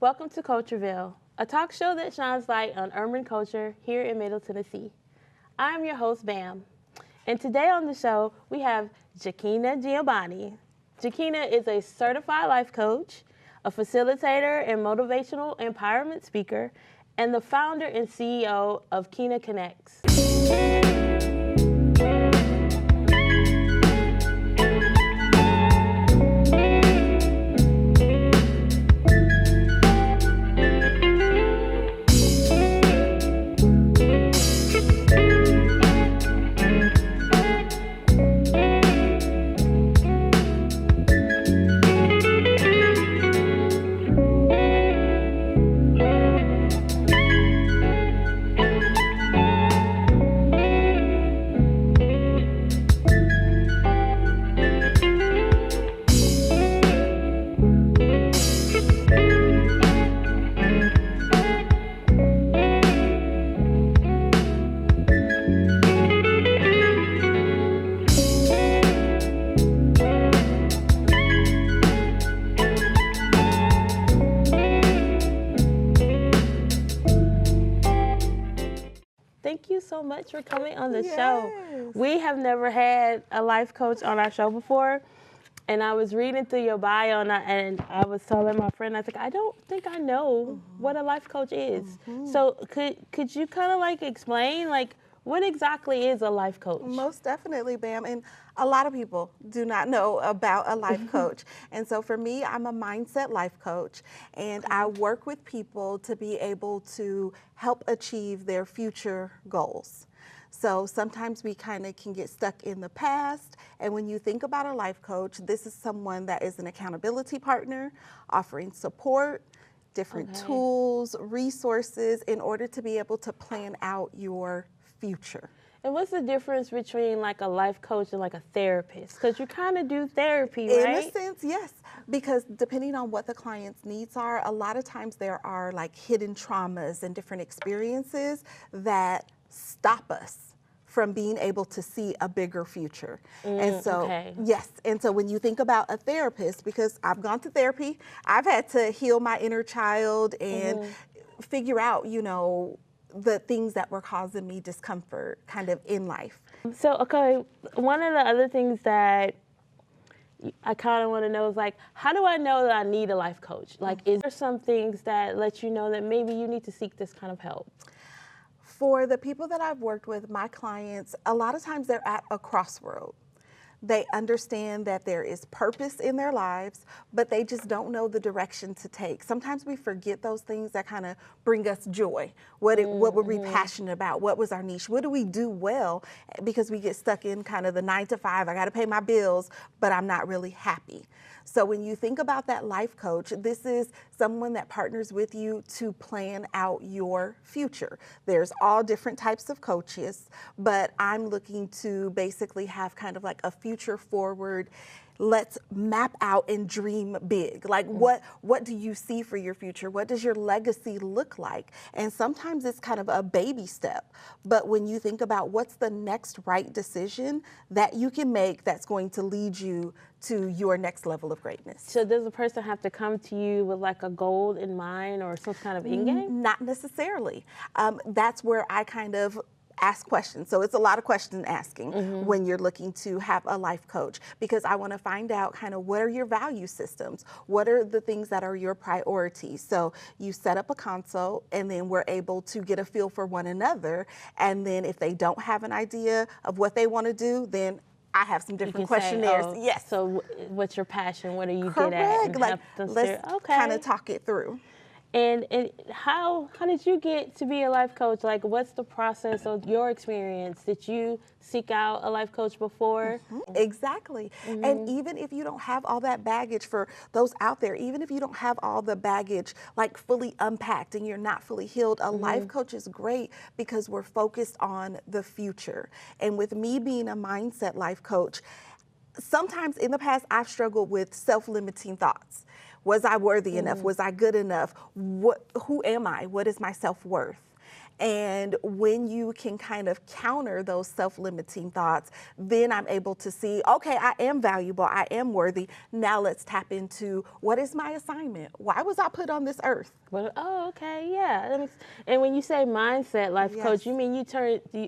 Welcome to CultureVille, a talk show that shines light on urban culture here in Middle Tennessee. I'm your host, Bam, and today on the show, we have Jakeena Geobani. Jakeena is a certified life coach, a facilitator and motivational empowerment speaker, and the founder and CEO of JaKeena Konnects. Thank you so much for coming on the show. We have never had a life coach on our show before, and I was reading through your bio, and I was telling my friend, I was like, I don't think I know what a life coach is. So could you kind of like explain, like, what exactly is a life coach? Most definitely, Bam. And a lot of people do not know about a life coach. And so for me, I'm a mindset life coach, and I work with people to be able to help achieve their future goals. So sometimes we kind of can get stuck in the past. And when you think about a life coach, this is someone that is an accountability partner, offering support, different tools, resources in order to be able to plan out your future. And what's the difference between like a life coach and like a therapist? Because you kind of do therapy, right? In a sense, yes. Because depending on what the client's needs are, a lot of times there are like hidden traumas and different experiences that stop us from being able to see a bigger future. And so, yes. And so when you think about a therapist, because I've gone to therapy, I've had to heal my inner child and figure out, you know, the things that were causing me discomfort kind of in life. So, okay, one of the other things that I kind of want to know is like, how do I know that I need a life coach? Like, is there some things that let you know that maybe you need to seek this kind of help? For the people that I've worked with, my clients, a lot of times they're at a crossroad. They understand that there is purpose in their lives, but they just don't know the direction to take. Sometimes we forget those things that kind of bring us joy. What were we passionate about? What was our niche? What do we do well? Because we get stuck in kind of the 9 to 5, I got to pay my bills, but I'm not really happy. So when you think about that life coach, this is someone that partners with you to plan out your future. There's all different types of coaches, but I'm looking to basically have kind of like a future forward, let's map out and dream big. Like what do you see for your future? What does your legacy look like? And sometimes it's kind of a baby step, but when you think about what's the next right decision that you can make that's going to lead you to your next level of greatness. So does a person have to come to you with like a goal in mind or some kind of end game? Not necessarily. That's where I kind of ask questions. So it's a lot of question asking when you're looking to have a life coach, because I want to find out kind of what are your value systems? What are the things that are your priorities? So you set up a consult, and then we're able to get a feel for one another. And then if they don't have an idea of what they want to do, then I have some different questionnaires. Say, yes. So what's your passion? What are you Correct. good at? And like, let's kind of talk it through. And how did you get to be a life coach? Like, what's the process of your experience? Did you seek out a life coach before? Exactly. And even if you don't have all that baggage, for those out there, even if you don't have all the baggage like fully unpacked and you're not fully healed, a life coach is great because we're focused on the future. And with me being a mindset life coach, sometimes in the past I've struggled with self-limiting thoughts. Was I worthy enough? Was I good enough? Who am I? What is my self-worth? And when you can kind of counter those self-limiting thoughts, then I'm able to see, okay, I am valuable, I am worthy. Now let's tap into, what is my assignment? Why was I put on this earth? Well, oh, okay, yeah. And when you say mindset, life coach, you mean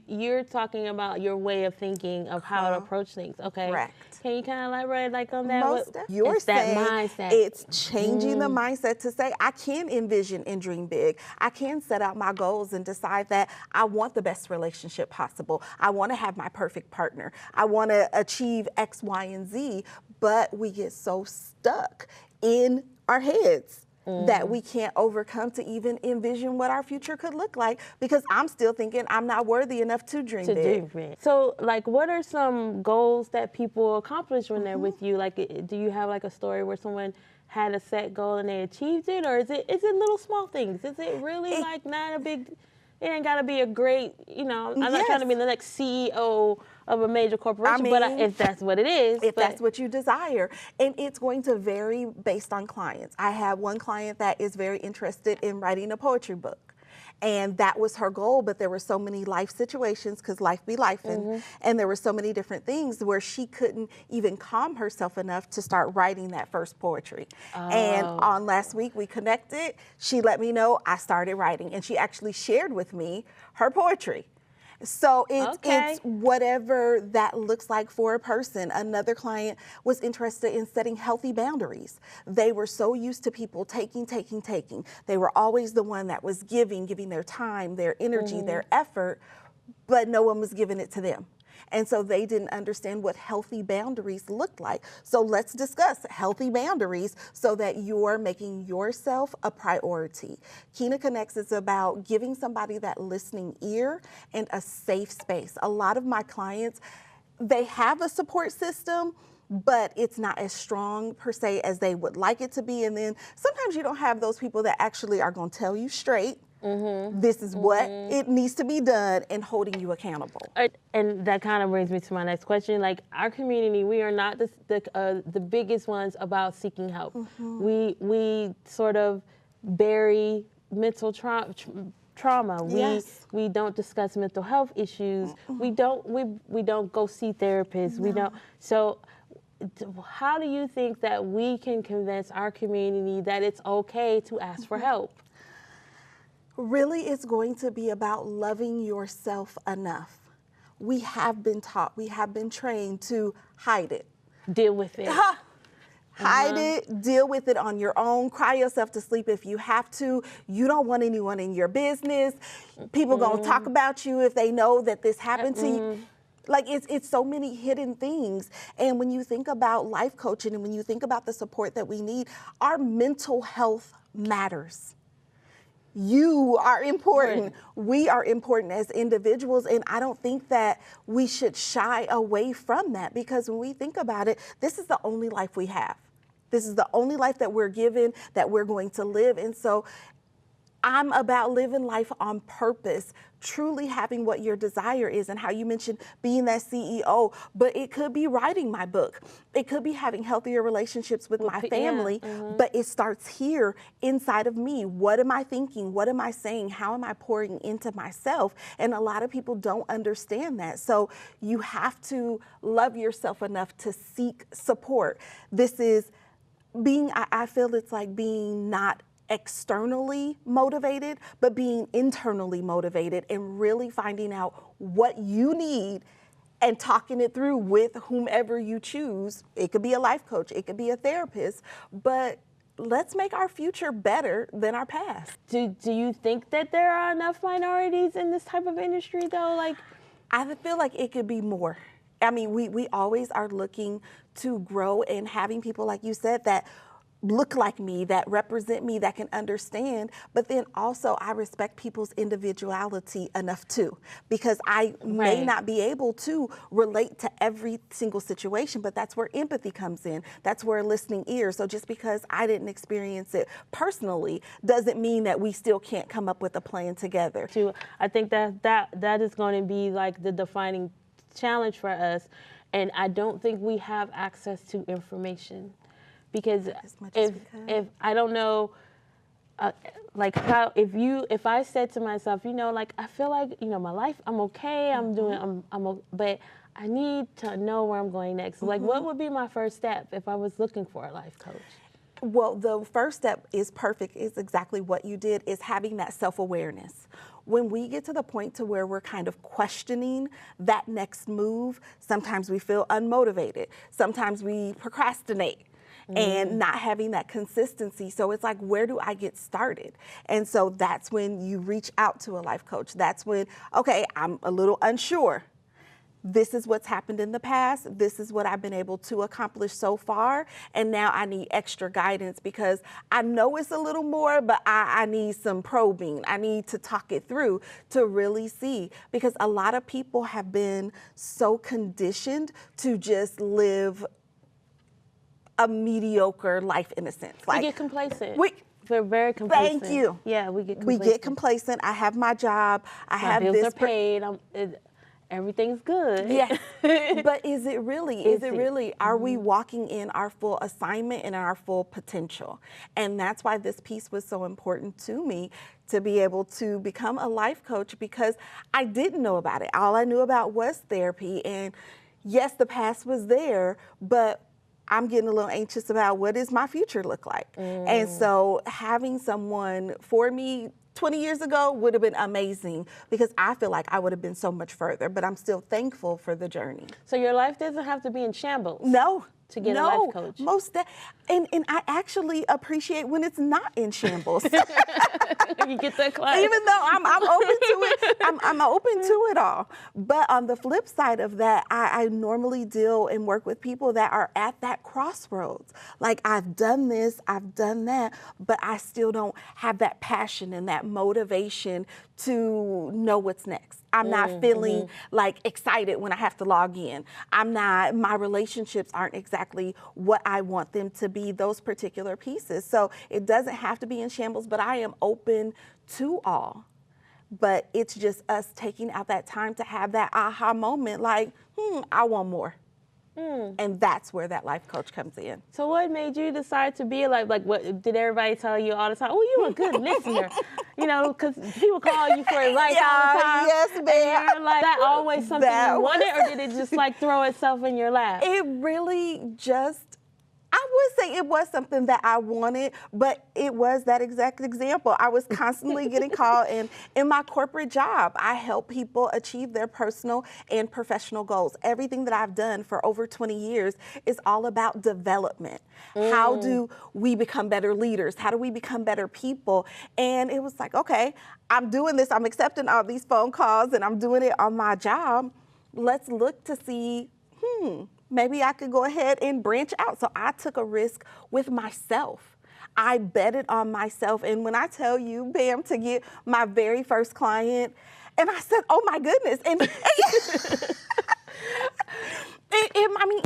you're talking about your way of thinking of how to approach things, okay? Correct. Can you kind of elaborate like on that? You're saying that mindset. It's changing the mindset to say, I can envision and dream big. I can set out my goals and decide that I want the best relationship possible. I want to have my perfect partner. I want to achieve X, Y, and Z, but we get so stuck in our heads that we can't overcome to even envision what our future could look like, because I'm still thinking I'm not worthy enough to dream big. So, like, what are some goals that people accomplish when they're with you? Like, do you have like a story where someone had a set goal and they achieved it, or is it little small things? Is it really like not a big? It ain't got to be a great, I'm not trying to be the next CEO of a major corporation, but if that's what it is. If that's what you desire. And it's going to vary based on clients. I have one client that is very interested in writing a poetry book. And that was her goal, but there were so many life situations, because life be lifing, and there were so many different things where she couldn't even calm herself enough to start writing that first poetry. And on last week we connected, she let me know I started writing, and she actually shared with me her poetry. So it's whatever that looks like for a person. Another client was interested in setting healthy boundaries. They were so used to people taking. They were always the one that was giving their time, their energy, their effort, but no one was giving it to them. And so they didn't understand what healthy boundaries looked like. So let's discuss healthy boundaries so that you're making yourself a priority. JaKeena Konnects is about giving somebody that listening ear and a safe space. A lot of my clients, they have a support system, but it's not as strong per se as they would like it to be. And then sometimes you don't have those people that actually are going to tell you straight, this is what it needs to be done, and holding you accountable. And that kind of brings me to my next question. Like, our community, we are not the biggest ones about seeking help. We sort of bury mental trauma. We don't discuss mental health issues. We don't go see therapists. We don't. So how do you think that we can convince our community that it's okay to ask for help? Really, it's going to be about loving yourself enough. We have been taught, we have been trained to hide it. Deal with it. Hide it, deal with it on your own, cry yourself to sleep if you have to. You don't want anyone in your business. People gonna talk about you if they know that this happened to you. Like, it's so many hidden things. And when you think about life coaching and when you think about the support that we need, our mental health matters. You are important. We are important as individuals, and I don't think that we should shy away from that, because when we think about it, this is the only life we have. This is the only life that we're given, that we're going to live. And so I'm about living life on purpose, truly having what your desire is, and how you mentioned being that CEO, but it could be writing my book. It could be having healthier relationships with my family, but it starts here inside of me. What am I thinking? What am I saying? How am I pouring into myself? And a lot of people don't understand that. So you have to love yourself enough to seek support. This is being, I feel it's like being not externally motivated, but being internally motivated and really finding out what you need and talking it through with whomever you choose. It could be a life coach, it could be a therapist, but let's make our future better than our past. Do you think that there are enough minorities in this type of industry though? Like, I feel like it could be more. I mean, we always are looking to grow, and having people, like you said, that look like me, that represent me, that can understand. But then also I respect people's individuality enough too, because I may not be able to relate to every single situation, but that's where empathy comes in. That's where listening ears. So just because I didn't experience it personally doesn't mean that we still can't come up with a plan together. I think that is going to be like the defining challenge for us. And I don't think we have access to information. Because if I don't know, like how if I said to myself, like I feel like my life, I'm okay, but I need to know where I'm going next. Like, what would be my first step if I was looking for a life coach? Well, the first step is perfect, is exactly what you did, is having that self-awareness. When we get to the point to where we're kind of questioning that next move, sometimes we feel unmotivated. Sometimes we procrastinate and not having that consistency. So it's like, where do I get started? And so that's when you reach out to a life coach. That's when, okay, I'm a little unsure. This is what's happened in the past. This is what I've been able to accomplish so far. And now I need extra guidance because I know it's a little more, but I need some probing. I need to talk it through to really see, because a lot of people have been so conditioned to just live a mediocre life in a sense. Like, we get complacent. We're very complacent. Thank you. Yeah, we get complacent. We get complacent. I have my job. I have bills this. Are paid. Everything's good. Yes. But is it really? Is it really? Are we walking in our full assignment and our full potential? And that's why this piece was so important to me, to be able to become a life coach, because I didn't know about it. All I knew about was therapy. And yes, the past was there, but I'm getting a little anxious about what does my future look like. And so having someone for me 20 years ago would have been amazing, because I feel like I would have been so much further, but I'm still thankful for the journey. So your life doesn't have to be in shambles. No. To get a life coach. And I actually appreciate when it's not in shambles. You get that class. Even though I'm open to it, I'm open to it all. But on the flip side of that, I normally deal and work with people that are at that crossroads. Like, I've done this, I've done that, but I still don't have that passion and that motivation to know what's next. I'm not feeling like excited when I have to log in. My relationships aren't exactly what I want them to be, those particular pieces. So it doesn't have to be in shambles, but I am open to all. But it's just us taking out that time to have that aha moment, like, I want more. And that's where that life coach comes in. So what made you decide to be like what did everybody tell you all the time? Oh, you're a good listener. Because people call you for advice all the time. Yes, ma'am. And you're like, that always something you wanted, or did it just like throw itself in your lap? It really just, I would say it was something that I wanted, but it was that exact example. I was constantly getting called, and in my corporate job, I help people achieve their personal and professional goals. Everything that I've done for over 20 years is all about development. How do we become better leaders? How do we become better people? And it was like, okay, I'm doing this. I'm accepting all these phone calls, and I'm doing it on my job. Let's look to see, maybe I could go ahead and branch out. So I took a risk with myself. I betted on myself. And when I tell you, Bam, to get my very first client, and I said, oh my goodness. And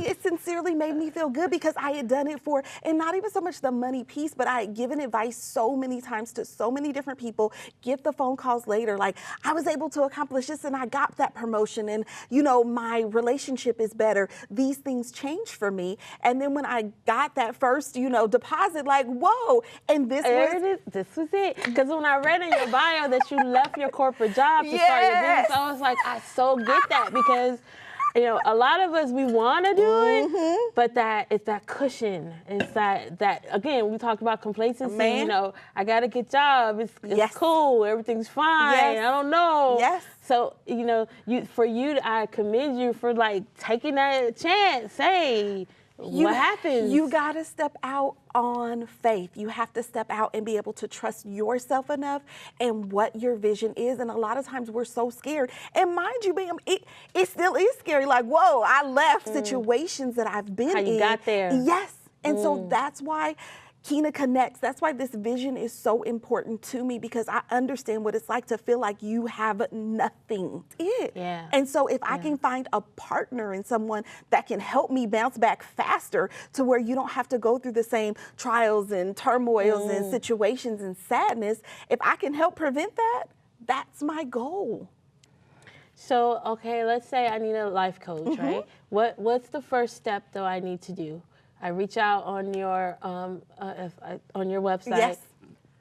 it sincerely made me feel good, because I had done it for, and not even so much the money piece, but I had given advice so many times to so many different people, get the phone calls later, like, I was able to accomplish this and I got that promotion, and my relationship is better. These things changed for me. And then when I got that first, deposit, like, whoa. And this was it. Because when I read in your bio that you left your corporate job to start your business, I was like, I so get that, because a lot of us, we want to do it, but it's that cushion. It's that again, we talked about complacency. I got a good job. It's cool. Everything's fine. Yes. I don't know. Yes. So, I commend you for like taking that chance. Hey, what happens? You got to step out on faith. You have to step out and be able to trust yourself enough and what your vision is. And a lot of times we're so scared. And mind you, Bam, it still is scary. Like, whoa, I left situations that I've been in. How you got there. Yes. And so that's why JaKeena Konnects, that's why this vision is so important to me, because I understand what it's like to feel like you have nothing. Yeah. And so if I can find a partner and someone that can help me bounce back faster to where you don't have to go through the same trials and turmoils and situations and sadness, if I can help prevent that, that's my goal. So, okay, let's say I need a life coach, right? What's the first step though I need to do? I reach out on your website. Yes.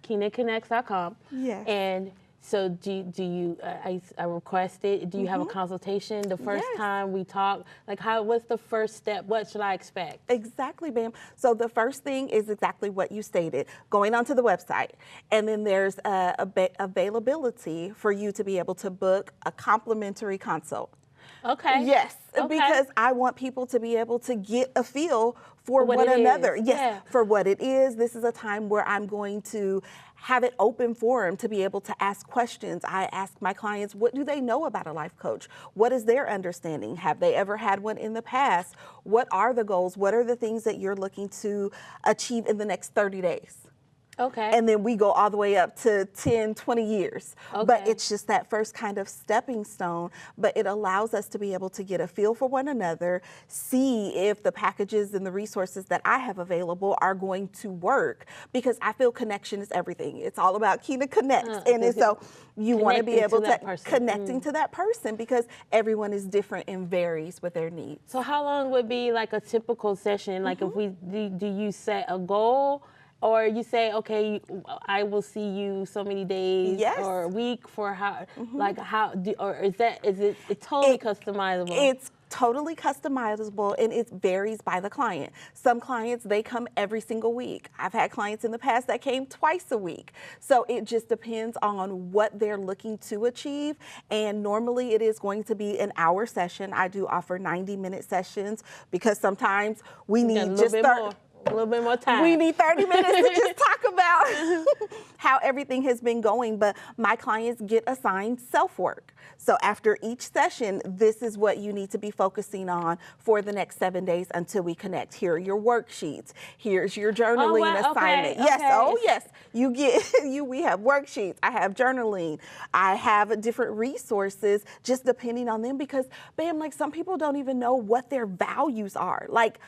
JaKeenaKonnects.com. Yes. And so do you, I requested, do you have a consultation the first Yes. time we talk? Like what's the first step? What should I expect? Exactly, Bam. So the first thing is exactly what you stated, going onto the website. And then there's availability for you to be able to book a complimentary consult. Okay. Yes, Okay. because I want people to be able to get a feel for what one it another. is. Yes, Yeah. for what it is. This is a time where I'm going to have it open forum to be able to ask questions. I ask my clients, what do they know about a life coach? What is their understanding? Have they ever had one in the past? What are the goals? What are the things that you're looking to achieve in the next 30 days? Okay. And then we go all the way up to 10, 20 years. But Okay. it's just that first kind of stepping stone, but it allows us to be able to get a feel for one another, see if the packages and the resources that I have available are going to work, because I feel connection is everything. It's all about JaKeena Konnects. And so you want to be able to connecting to that person, because everyone is different and varies with their needs. So how long would be like a typical session? Like if we, do you set a goal? Or you say, okay, I will see you so many days Yes. or a week for how, like how, or is it totally customizable? It's totally customizable, and it varies by the client. Some clients, they come every single week. I've had clients in the past that came twice a week. So it just depends on what they're looking to achieve. And normally it is going to be an hour session. I do offer 90-minute sessions because sometimes we need just a little bit more time. We need 30 minutes to just talk about how everything has been going. But my clients get assigned self-work. So after each session, this is what you need to be focusing on for the next 7 days until we connect. Here are your worksheets. Here's your journaling assignment. Okay, yes, okay. oh yes. You get we have worksheets. I have journaling. I have different resources just depending on them, because bam, like some people don't even know what their values are. Like,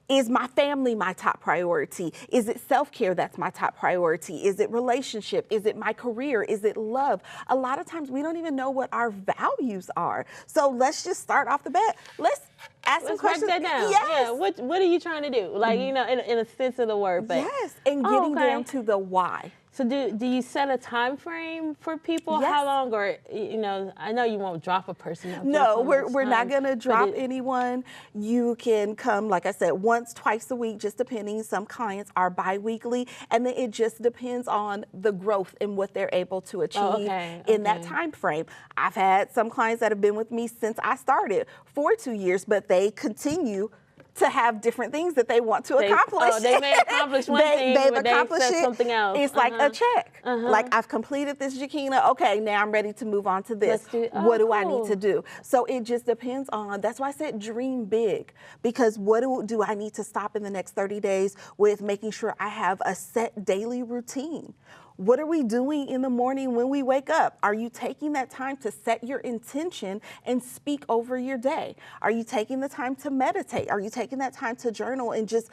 is my family my top priority? Is it self-care that's my top priority? Is it relationship? Is it my career? Is it love? A lot of times we don't even know what our values are. So let's just start off the bat. Let's ask some questions. Break that down. Yes. Yeah. What are you trying to do? Like, you know, in a sense of the word. But, yes, and getting down to the why. So do you set a time frame for people? Yes. How long, or, you know, I know you won't drop a person. No, we're not going to drop anyone. You can come, like I said, once, twice a week, just depending. Some clients are bi-weekly, and then it just depends on the growth and what they're able to achieve in that time frame. I've had some clients that have been with me since I started for 2 years, but they continue to have different things that they want to accomplish. Oh, they may accomplish one thing, but accomplished something else. It's like a check. Like, I've completed this, JaKeena. Okay, now I'm ready to move on to this. What do I need to do? So it just depends on, that's why I said dream big, because what do I need to stop in the next 30 days with making sure I have a set daily routine? What are we doing in the morning when we wake up? Are you taking that time to set your intention and speak over your day? Are you taking the time to meditate? Are you taking that time to journal and just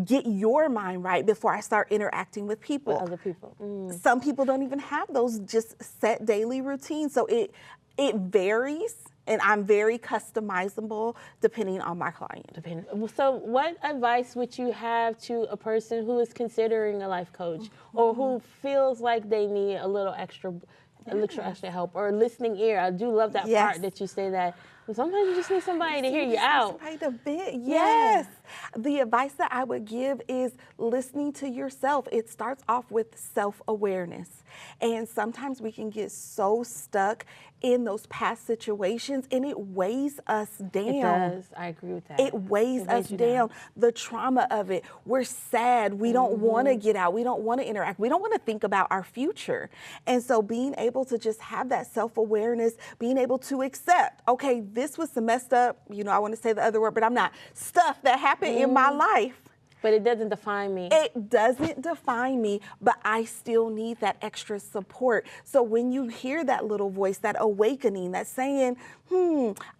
get your mind right before I start interacting with people? With other people. Some people don't even have those just set daily routines. So it varies. And I'm very customizable depending on my client. So what advice would you have to a person who is considering a life coach or who feels like they need a little extra help or a listening ear? I do love that part that you say that. Sometimes you just need somebody to hear you out. Somebody to vent. Yes. The advice that I would give is listening to yourself. It starts off with self-awareness. And sometimes we can get so stuck in those past situations, and it weighs us down. It does. I agree with that. It weighs us down. The trauma of it. We're sad. We don't want to get out. We don't want to interact. We don't want to think about our future. And so being able to just have that self-awareness, being able to accept, okay, this was some messed up, you know, I want to say the other word, but I'm not, stuff that happened in my life. But it doesn't define me. It doesn't define me, but I still need that extra support. So when you hear that little voice, that awakening, that's saying,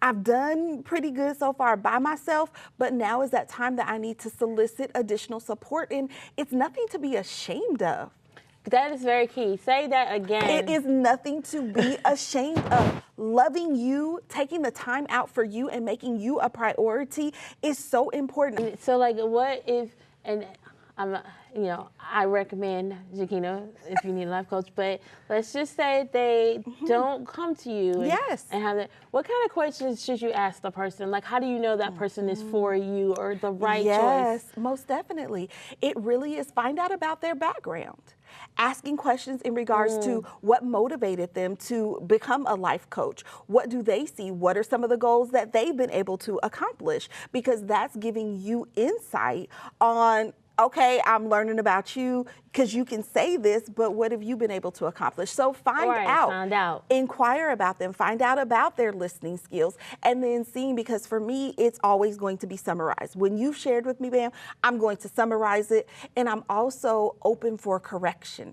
I've done pretty good so far by myself, but now is that time that I need to solicit additional support. And it's nothing to be ashamed of. That is very key. Say that again. It is nothing to be ashamed of. Loving you, taking the time out for you and making you a priority is so important. So like what if, and you know, I recommend JaKeena if you need a life coach, but let's just say they don't come to you and, Yes. and have that. What kind of questions should you ask the person? Like, how do you know that person is for you or the right choice? Yes, most definitely. It really is find out about their background. Asking questions in regards to what motivated them to become a life coach. What do they see? What are some of the goals that they've been able to accomplish? Because that's giving you insight on, okay, I'm learning about you because you can say this, but what have you been able to accomplish? So find out, inquire about them, find out about their listening skills, and then seeing, because for me, it's always going to be summarized. When you've shared with me, Bam, I'm going to summarize it, and I'm also open for correction.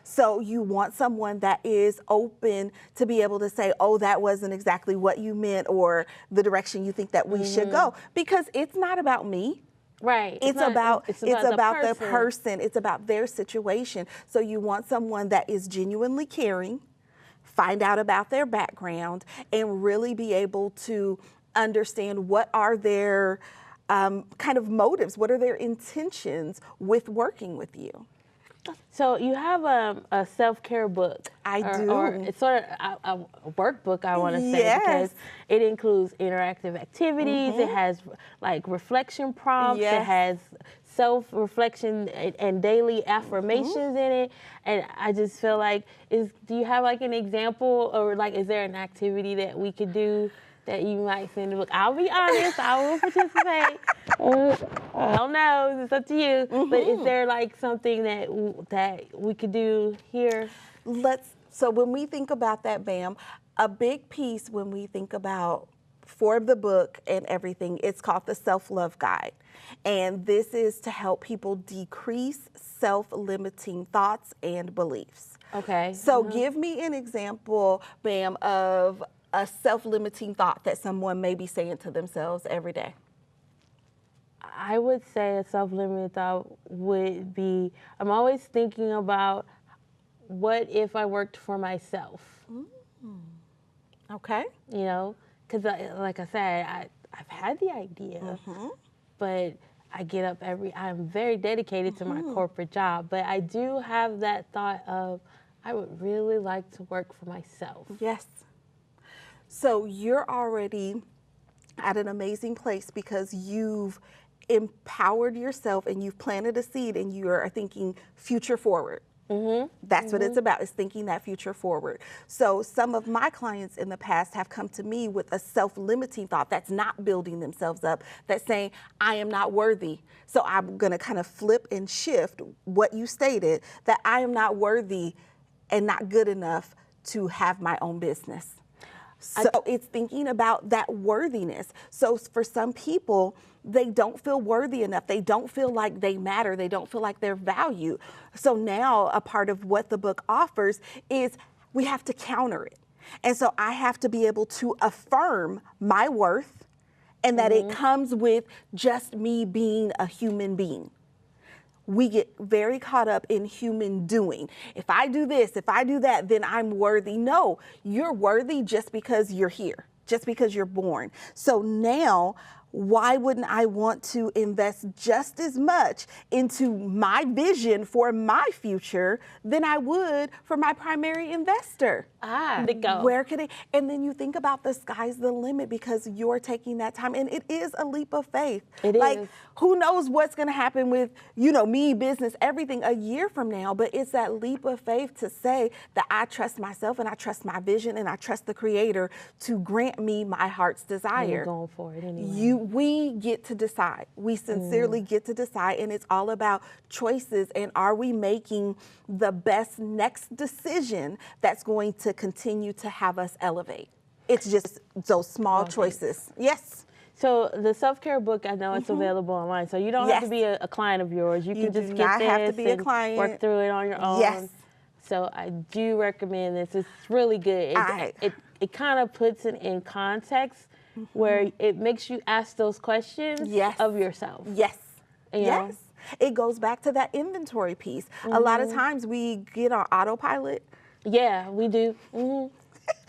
So you want someone that is open to be able to say, oh, that wasn't exactly what you meant, or the direction you think that we should go, because it's not about me. Right. It's about the person. It's about their situation. So you want someone that is genuinely caring, find out about their background, and really be able to understand what are their kind of motives, what are their intentions with working with you. So you have a self-care book. I do. Or it's sort of a workbook, I want to say, because it includes interactive activities. It has like reflection prompts. It has self-reflection and daily affirmations in it. And I just feel like, do you have like an example, or like, is there an activity that we could do that you might send a book? I'll be honest, I will participate. I don't know, it's up to you. But is there like something that we could do here? So when we think about that, Bam, a big piece when we think about for the book and everything, it's called the Self-Love Guide. And this is to help people decrease self-limiting thoughts and beliefs. Okay. So give me an example, Bam, of a self-limiting thought that someone may be saying to themselves every day. I would say a self-limiting thought would be, I'm always thinking about, what if I worked for myself? Okay. You know, because like I said, I've had the idea, but I get up I'm very dedicated to my corporate job, but I do have that thought of, I would really like to work for myself. Yes. So you're already at an amazing place because you've empowered yourself and you've planted a seed and you are thinking future forward. That's what it's about, is thinking that future forward. So some of my clients in the past have come to me with a self-limiting thought that's not building themselves up, that's saying, I am not worthy. So I'm going to kind of flip and shift what you stated, that I am not worthy and not good enough to have my own business. So it's thinking about that worthiness. So for some people, they don't feel worthy enough. They don't feel like they matter. They don't feel like they're valued. So now a part of what the book offers is we have to counter it. And so I have to be able to affirm my worth and that it comes with just me being a human being. We get very caught up in human doing. If I do this, if I do that, then I'm worthy. No, you're worthy just because you're here, just because you're born. So now, why wouldn't I want to invest just as much into my vision for my future than I would for my primary investor? Where could it? And then you think about the sky's the limit because you're taking that time, and it is a leap of faith. It is. Who knows what's going to happen with, me, business, everything a year from now, but it's that leap of faith to say that I trust myself and I trust my vision and I trust the Creator to grant me my heart's desire. And you're going for it anyway. We get to decide. We sincerely get to decide, and it's all about choices, and are we making the best next decision that's going to continue to have us elevate? It's just those small choices. Yes. So the self-care book, I know it's available online, so you don't have to be a client of yours. You can just get this have to be a and client. Work through it on your own. Yes. So I do recommend this. It's really good. It kind of puts it in context where it makes you ask those questions of yourself. Yes. You know? It goes back to that inventory piece. A lot of times we get on autopilot. Yeah, we do.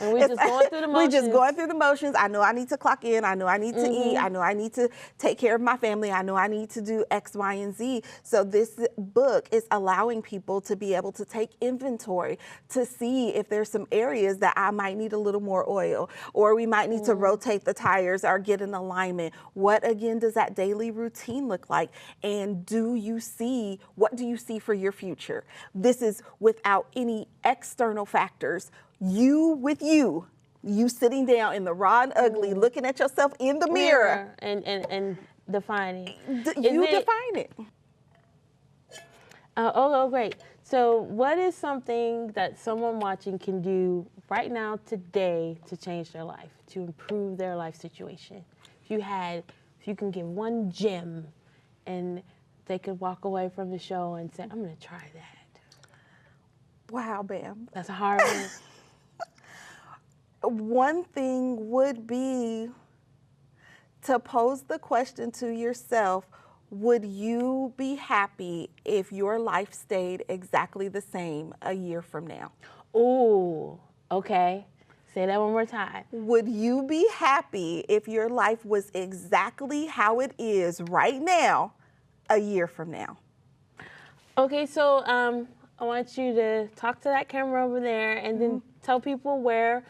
And we're just going through the motions. We're just going through the motions. I know I need to clock in. I know I need to eat. I know I need to take care of my family. I know I need to do X, Y, and Z. So this book is allowing people to be able to take inventory to see if there's some areas that I might need a little more oil, or we might need to rotate the tires or get in alignment. What, again, does that daily routine look like? And what do you see for your future? This is without any external factors. You sitting down in the raw and ugly, looking at yourself in the mirror. And defining. Define it. Oh, great. So what is something that someone watching can do right now, today, to change their life, to improve their life situation? If you can give one gem and they could walk away from the show and say, I'm going to try that. Wow, Bam. That's a hard one. One thing would be to pose the question to yourself, would you be happy if your life stayed exactly the same a year from now? Ooh, okay. Say that one more time. Would you be happy if your life was exactly how it is right now a year from now? Okay, so I want you to talk to that camera over there and then tell people where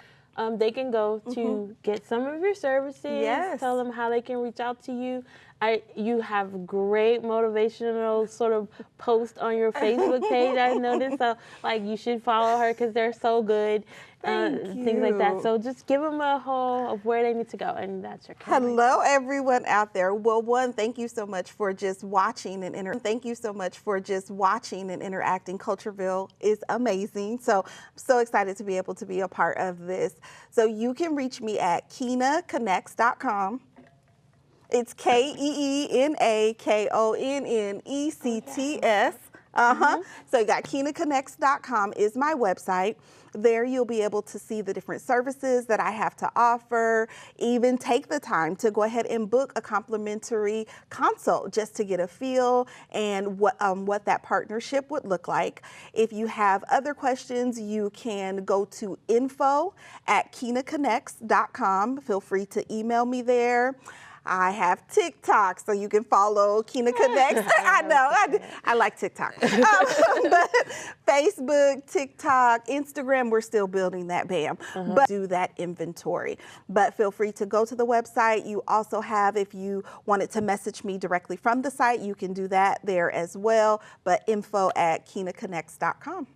they can go to get some of your services. Yes. Tell them how they can reach out to you. You have great motivational sort of posts on your Facebook page, I noticed. So, you should follow her because they're so good. Things like that. So just give them a whole of where they need to go, and that's your camera. Hello, everyone out there. Well, thank you so much for just watching and interacting. CultureVille is amazing. So I'm so excited to be able to be a part of this. So you can reach me at JaKeena It's KeenaKonnects. So you got JaKeenaKonnects.com is my website. There you'll be able to see the different services that I have to offer, even take the time to go ahead and book a complimentary consult just to get a feel and what that partnership would look like. If you have other questions, you can go to info@JaKeenaKonnects.com. Feel free to email me there. I have TikTok, so you can follow Keena Konnects. I know, I like TikTok. But Facebook, TikTok, Instagram, we're still building that, Bam. But do that inventory. But feel free to go to the website. You also have, if you wanted to message me directly from the site, you can do that there as well. But info@JaKeenaKonnects.com.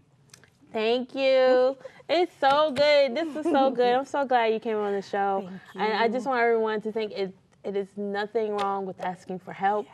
Thank you. It's so good. This is so good. I'm so glad you came on the show. Thank you. And I just want everyone to think it is nothing wrong with asking for help.